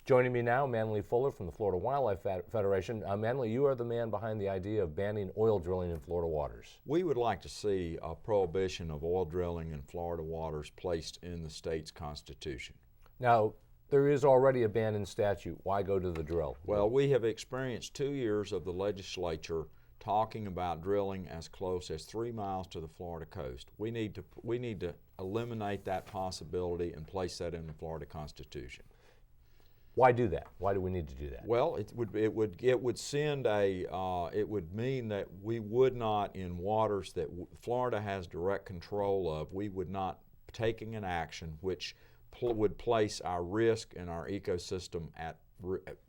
Joining me now, Manley Fuller from the Florida Wildlife Federation. Manley, you are the man behind the idea of banning oil drilling in Florida waters. We would like to see a prohibition of oil drilling in Florida waters placed in the state's constitution. Now, there is already a ban in statute. Why go to the drill? Well, we have experienced 2 years of the legislature talking about drilling as close as 3 miles to the Florida coast. We need to eliminate that possibility and place that in the Florida Constitution. Why do that? Why do we need to do that? Well, it would mean that we would not, in waters that Florida has direct control of, we would not taking an action which would place our risk and our ecosystem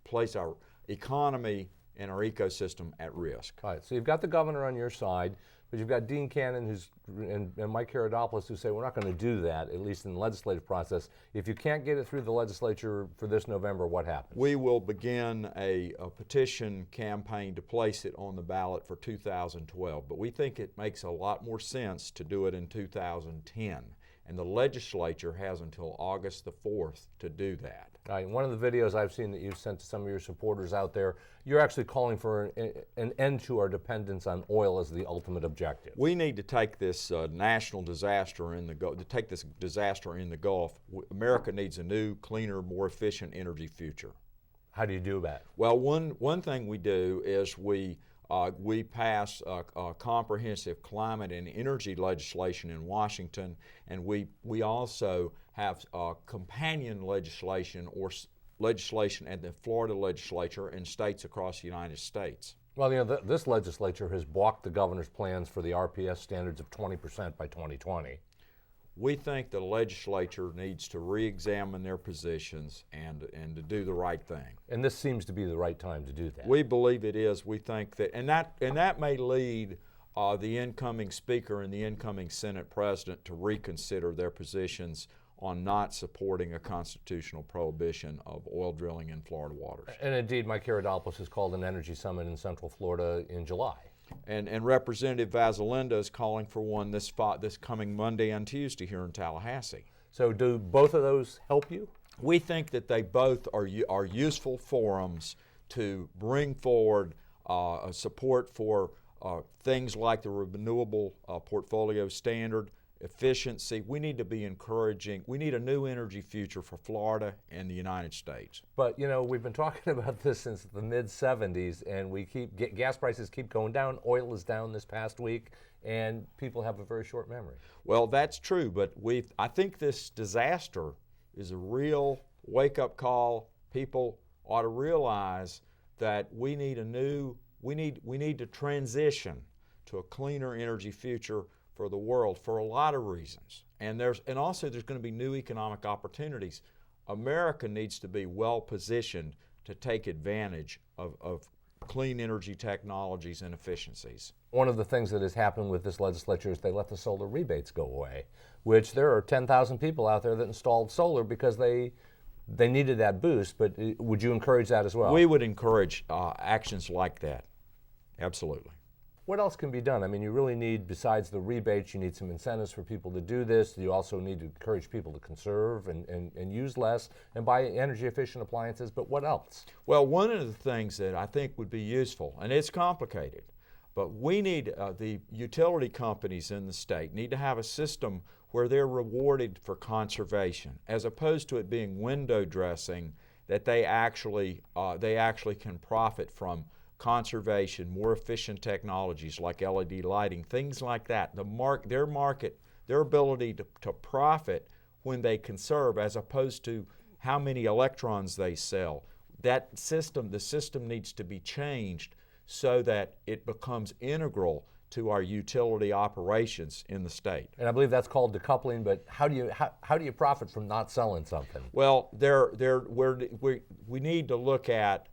place our economy and our ecosystem at risk. All right, so you've got the governor on your side, but you've got Dean Cannon and Mike Karadopoulos who say we're not going to do that, at least in the legislative process. If you can't get it through the legislature for this November, what happens? We will begin a petition campaign to place it on the ballot for 2012, but we think it makes a lot more sense to do it in 2010. And the legislature has until August the 4th to do that. All right, one of the videos I've seen that you've sent to some of your supporters out there, you're actually calling for an end to our dependence on oil as the ultimate objective. We need to take this national disaster in the Gulf. America needs a new, cleaner, more efficient energy future. How do you do that? Well, one thing we do is we pass comprehensive climate and energy legislation in Washington, and we also have companion legislation or legislation at the Florida legislature and states across the United States. Well, you know, this legislature has balked the governor's plans for the RPS standards of 20% by 2020. We think the legislature needs to re-examine their positions and to do the right thing. And this seems to be the right time to do that. We believe it is. We think that, and that may lead the incoming speaker and the incoming Senate president to reconsider their positions on not supporting a constitutional prohibition of oil drilling in Florida waters. And indeed, Mike Karadopoulos has called an energy summit in Central Florida in July. And Representative Vasalinda is calling for one this coming Monday and Tuesday here in Tallahassee. So do both of those help you? We think that they both are useful forums to bring forward support for things like the renewable portfolio standard, efficiency. We need to be encouraging. We need a new energy future for Florida and the United States. But you know, we've been talking about this since the mid-'70s, and gas prices keep going down. Oil is down this past week, and people have a very short memory. Well, that's true, but I think this disaster is a real wake-up call. People ought to realize that we need to transition to a cleaner energy future for the world for a lot of reasons. And also there's going to be new economic opportunities. America needs to be well positioned to take advantage of clean energy technologies and efficiencies. One of the things that has happened with this legislature is they let the solar rebates go away, which there are 10,000 people out there that installed solar because they needed that boost. But would you encourage that as well? We would encourage actions like that, absolutely. What else can be done? I mean, you really need, besides the rebates, you need some incentives for people to do this. You also need to encourage people to conserve and use less and buy energy efficient appliances, but what else? Well, one of the things that I think would be useful, and it's complicated, but we need, the utility companies in the state need to have a system where they're rewarded for conservation, as opposed to it being window dressing, that they actually can profit from conservation, more efficient technologies like LED lighting, things like that. Their ability to profit when they conserve, as opposed to how many electrons they sell. The system needs to be changed so that it becomes integral to our utility operations in the state. And I believe that's called decoupling, but how do you profit from not selling something? Well, we need to look at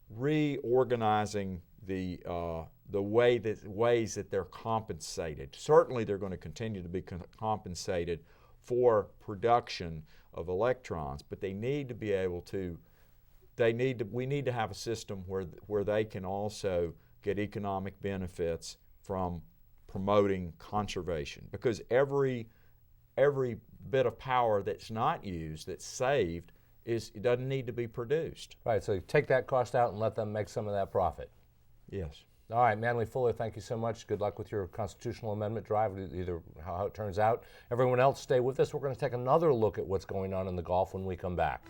reorganizing the ways that they're compensated. Certainly they're going to continue to be compensated for production of electrons, but they need to be able to, we need to have a system where they can also get economic benefits from promoting conservation, because every bit of power that's not used, that's saved, it doesn't need to be produced. Right, so take that cost out and let them make some of that profit. Yes. All right, Manley Fuller, thank you so much. Good luck with your constitutional amendment drive, either how it turns out. Everyone else, stay with us. We're going to take another look at what's going on in the Gulf when we come back.